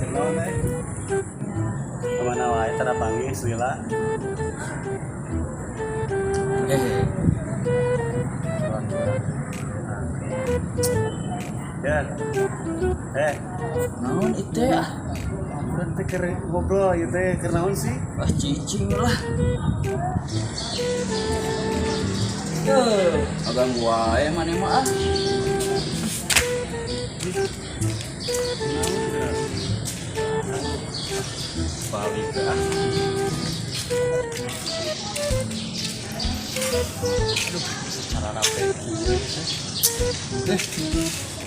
Kenaon kemana wae tara panggil Lila. Ya, naon itu ya? urang teh keur ngobrol ieu teh keur naon sih? Cicing lah. Agak wae mana mah ah. Balik ah. Aduh, cara rapi.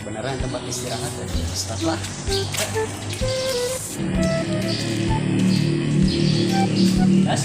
Beneran tempat istirahat ya. Start lah. Gas.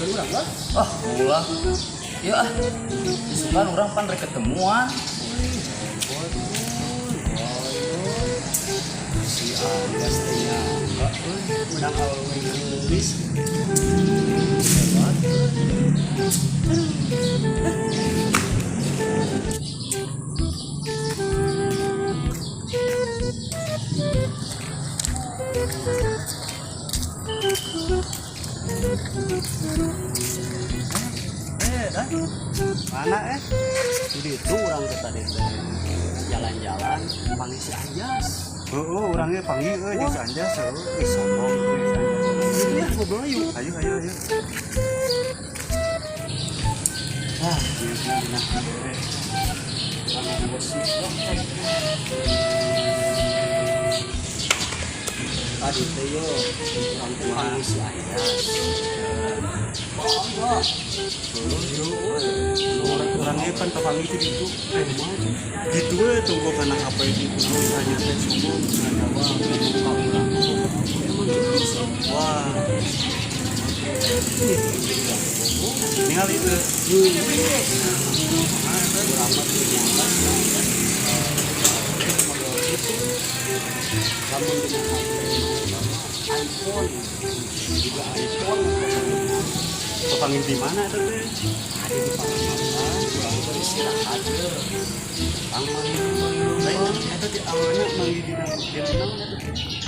Urang lah. Ah, ulah. Ya ah. Disukan urang pan rek ketemuan. Si Anjas teh nyangka menang alwe geus. Hebat. Mana jadi itu orang ke tadi jalan-jalan panggil si Anjas. Orangnya panggil di si Anjas, sombong di si Anjas. Iya, ngobrol yuk. Ayo. Gimana? Orang gosip tadi teh yo, orang panggil si Anjas. Orangnya kan terpanggil itu gitu tunggu karena apa itu hanya teh sombong wah tinggal itu kamu dengan iPhone juga iPhone panggil di mana tuh teh? Ada di Palembang, pulang beristirahat aja. Lain itu di awalnya manggil di nama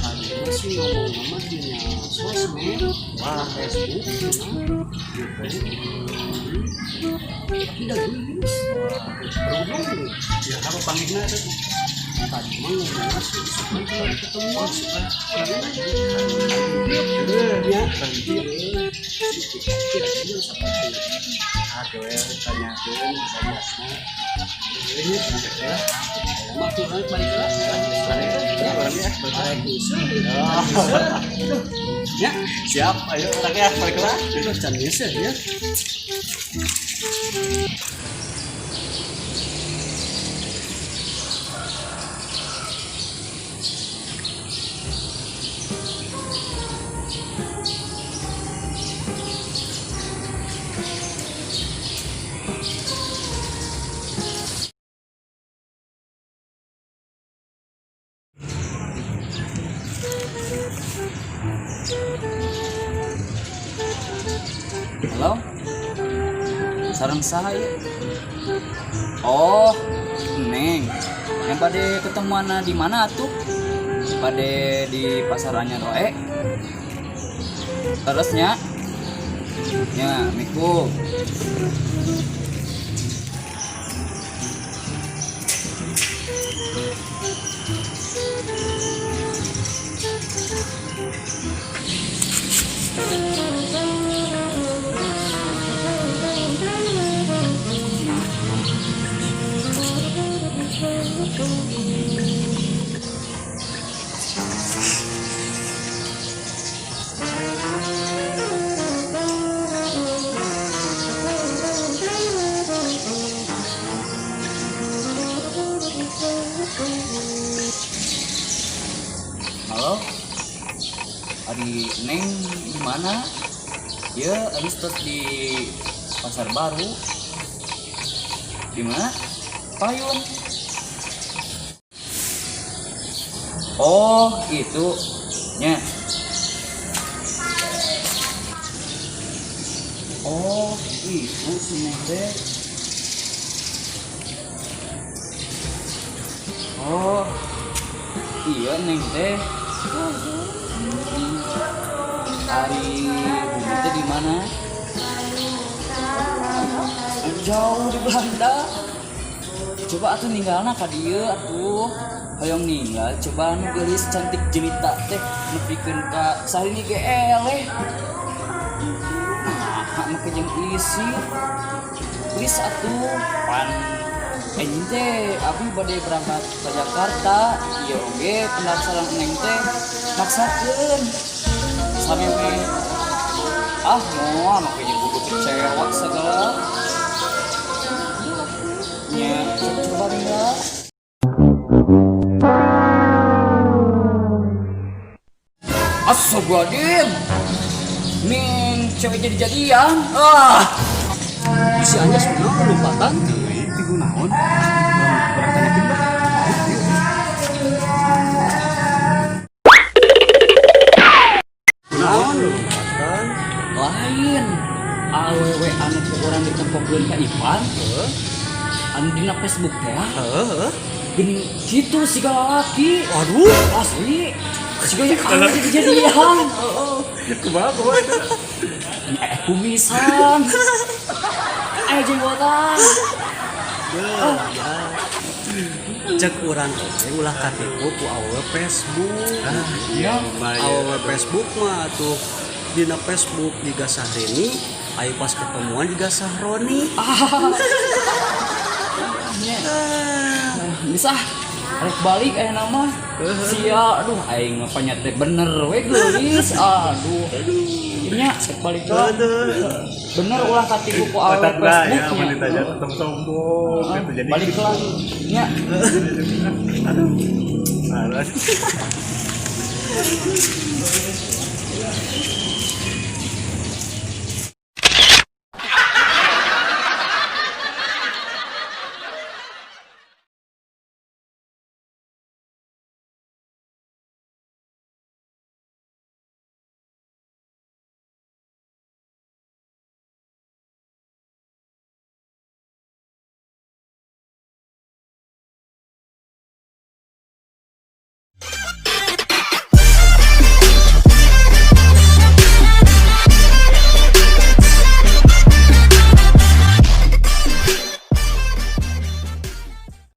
ada masih ngomong nama dinya sosmed, wah Facebook, tidak gelis, berhubung ya apa panggilnya itu? Tadi mah ngomong masih sebentar ketemu ya nanti aduh ya tanyakan bisa biasa ini ya waktu orang balik ya siap ayo orangnya balik lah itu canggih sih ya. Halo? Sareng saya. Oh, Neng. Yang pada ketemuan di mana tuh? Pada di pasarannya Roe. Terusnya? Ya, Miku. tadi neng di mana ya habis terus di pasar baru di mana payung. Oh itu nya. Oh itu si neng teh. Oh iya neng teh. Hari bumi teh di mana? Jauh di Belanda. Coba atuh ninggalna ka dieu atuh. Hoyong ninggal coba anu geulis cantik jelita teh nepikeun ka sarini ge eleh. Nah, make jeung isi. Please atuh pan ente abi bade berangkat ke Jakarta. Ieu oge pendaftaran neng teh maksakeun. Sameme moal make jeung kudu kecewa segala. Nya coba ninggal. Astagfirullahaladzim, Ning cewek jadi-jadian. Si Anjas bener lompatan. Tigu naon? Orang tanyakin bah. Naon lompatan? Lain awewe anu ku urang ditempokkeun ka Ipan. Anu dina Facebook teh. Gini gitu si lalaki. Aduh, Asli. Siga anu jadi-jadian. kumaha itu? Kumisan. Ayo jenggotan. Cek urang teh ulah katipu ku awewe Facebook. Iya. Awewe Facebook mah tuh dina Facebook digasah Reni, ayo pas ketemuan digasah Roni. Bisa rek balik aya nama sia aduh aing mah panyate bener we geulis aduh nya rek balik bener ulah katiku ku awal Facebook nya sombong gitu jadi balik lah nya aduh